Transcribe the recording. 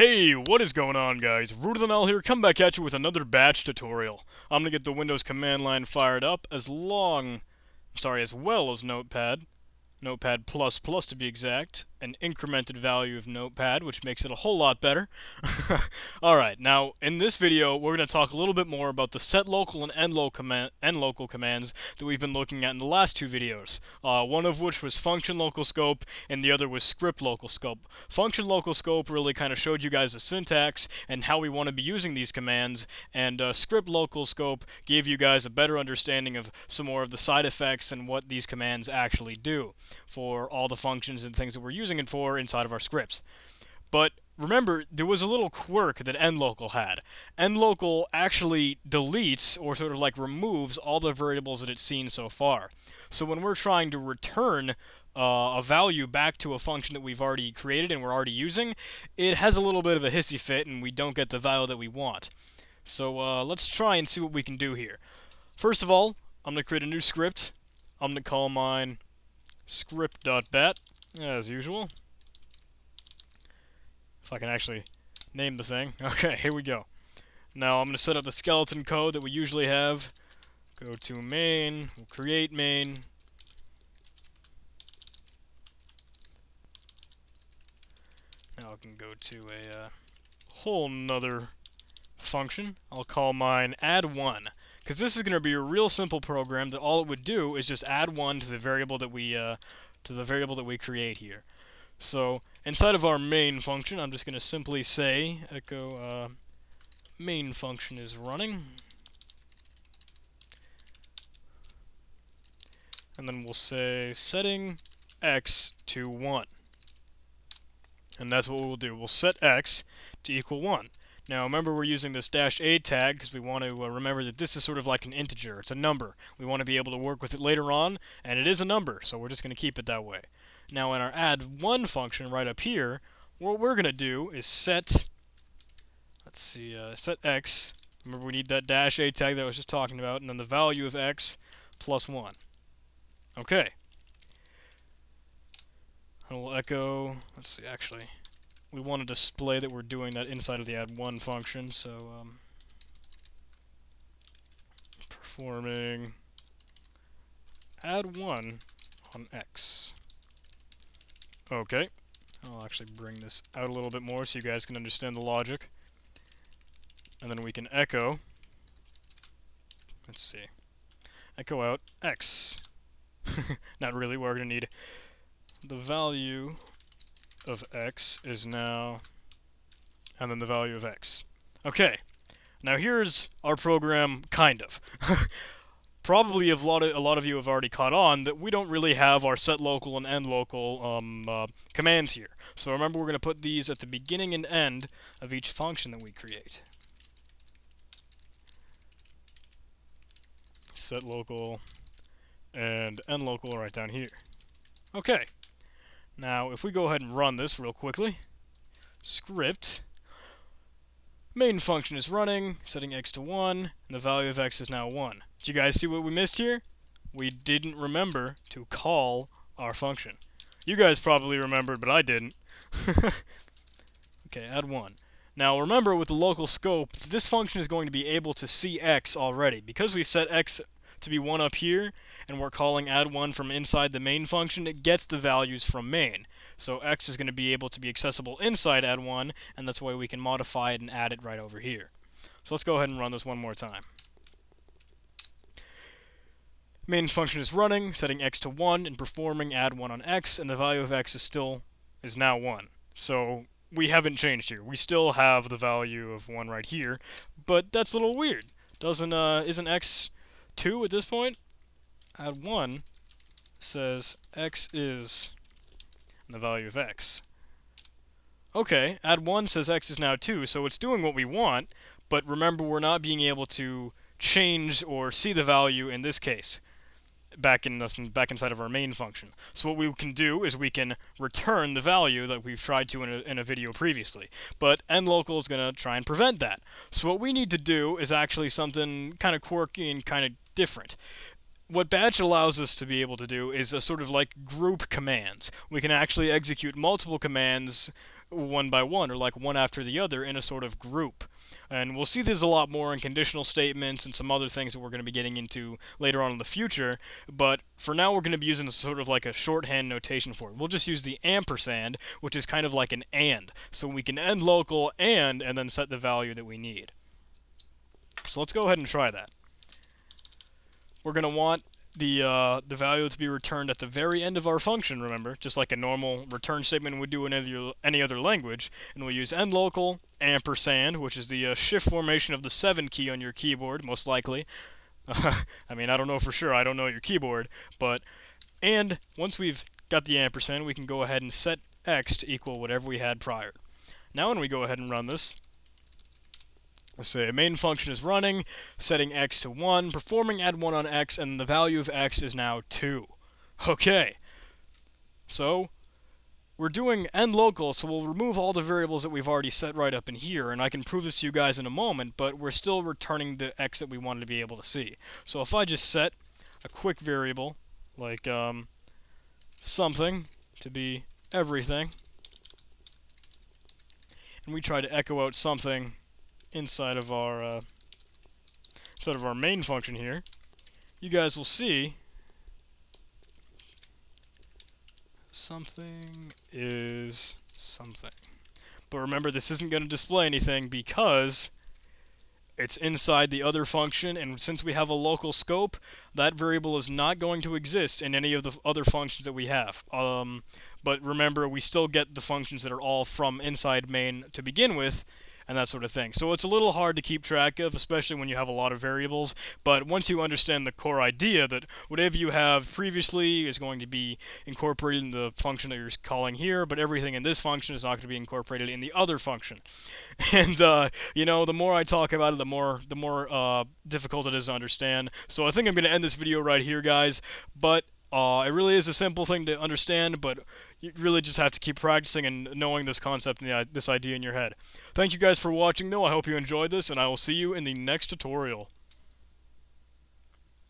Hey, what is going on, guys? Rudolph here, come back at you with another batch tutorial. I'm gonna get the Windows command line fired up as well as Notepad. Notepad++ to be exact, an incremented value of Notepad, which makes it a whole lot better. Alright, now in this video we're going to talk a little bit more about the set local and end local commands that we've been looking at in the last two videos. One of which was function local scope and the other was script local scope. Function local scope really kind of showed you guys the syntax and how we want to be using these commands, and script local scope gave you guys a better understanding of some more of the side effects and what these commands actually do for all the functions and things that we're using it for inside of our scripts. But remember, there was a little quirk that endlocal had. Endlocal actually deletes, or sort of like removes, all the variables that it's seen so far. So when we're trying to return a value back to a function that we've already created and we're already using, it has a little bit of a hissy fit and we don't get the value that we want. So let's try and see what we can do here. First of all, I'm going to create a new script. I'm going to call mine script.bat, as usual. If I can actually name the thing. Okay, here we go. Now I'm going to set up the skeleton code that we usually have. Go to main, we'll create main. Now I can go to a whole nother function. I'll call mine add1, because this is going to be a real simple program that all it would do is just add 1 to the variable that we create here. So inside of our main function, I'm just going to simply say echo main function is running, and then we'll say setting x to 1, and that's what we'll do. We'll set x to equal 1. Now remember, we're using this -a tag because we want to remember that this is sort of like an integer. It's a number. We want to be able to work with it later on, and it is a number, so we're just going to keep it that way. Now in our add1 function right up here, what we're going to do is set, set x. Remember, we need that -a tag that I was just talking about, and then the value of x plus 1. Okay. And we'll echo, actually, we want to display that we're doing that inside of the add1 function, so performing add1 on x. Okay, I'll actually bring this out a little bit more so you guys can understand the logic. And then we can echo, echo out x. Not really, we're going to need the value of x is now, and then the value of x. Okay, now here's our program, kind of. Probably a lot of you have already caught on that we don't really have our set local and end local commands here. So remember, we're going to put these at the beginning and end of each function that we create. Set local and end local right down here. Okay. Now, if we go ahead and run this real quickly, script, main function is running, setting x to 1, and the value of x is now 1. Did you guys see what we missed here? We didn't remember to call our function. You guys probably remembered, but I didn't. Okay, add 1. Now remember, with the local scope, this function is going to be able to see x already. Because we've set x to be 1 up here, and we're calling add1 from inside the main function, it gets the values from main. So x is going to be able to be accessible inside add1, and that's why we can modify it and add it right over here. So let's go ahead and run this one more time. Main function is running, setting x to 1, and performing add1 on x, and the value of x is now 1. So we haven't changed here. We still have the value of 1 right here, but that's a little weird. Isn't x 2 at this point? Add1 says x is, and the value of x. Okay, add1 says x is now 2, so it's doing what we want, but remember, we're not being able to change or see the value in this case back inside of our main function. So what we can do is we can return the value that we've tried to in a video previously. But endlocal is going to try and prevent that. So what we need to do is actually something kind of quirky and kind of different. What batch allows us to be able to do is a sort of like group commands. We can actually execute multiple commands one by one, or like one after the other in a sort of group. And we'll see this a lot more in conditional statements and some other things that we're going to be getting into later on in the future, but for now we're going to be using sort of like a shorthand notation for it. We'll just use the ampersand, which is kind of like an and. So we can end local and then set the value that we need. So let's go ahead and try that. We're going to want the value to be returned at the very end of our function, remember, just like a normal return statement would do in any other language, and we'll use end local ampersand, which is the shift formation of the 7 key on your keyboard, most likely. I mean, I don't know for sure, I don't know your keyboard, and once we've got the ampersand, we can go ahead and set x to equal whatever we had prior. Now when we go ahead and run this, let's say a main function is running, setting x to 1, performing add 1 on x, and the value of x is now 2. Okay, so we're doing end local, so we'll remove all the variables that we've already set right up in here, and I can prove this to you guys in a moment, but we're still returning the x that we wanted to be able to see. So if I just set a quick variable, like something to be everything, and we try to echo out something inside of our main function here, you guys will see something is something. But remember, this isn't going to display anything because it's inside the other function, and since we have a local scope, that variable is not going to exist in any of the other functions that we have. But remember, we still get the functions that are all from inside main to begin with, and that sort of thing. So it's a little hard to keep track of, especially when you have a lot of variables, but once you understand the core idea that whatever you have previously is going to be incorporated in the function that you're calling here, but everything in this function is not going to be incorporated in the other function. And, you know, the more I talk about it, the more difficult it is to understand. So I think I'm going to end this video right here, guys, but it really is a simple thing to understand, but you really just have to keep practicing and knowing this concept and this idea in your head. Thank you guys for watching, though. I hope you enjoyed this, and I will see you in the next tutorial.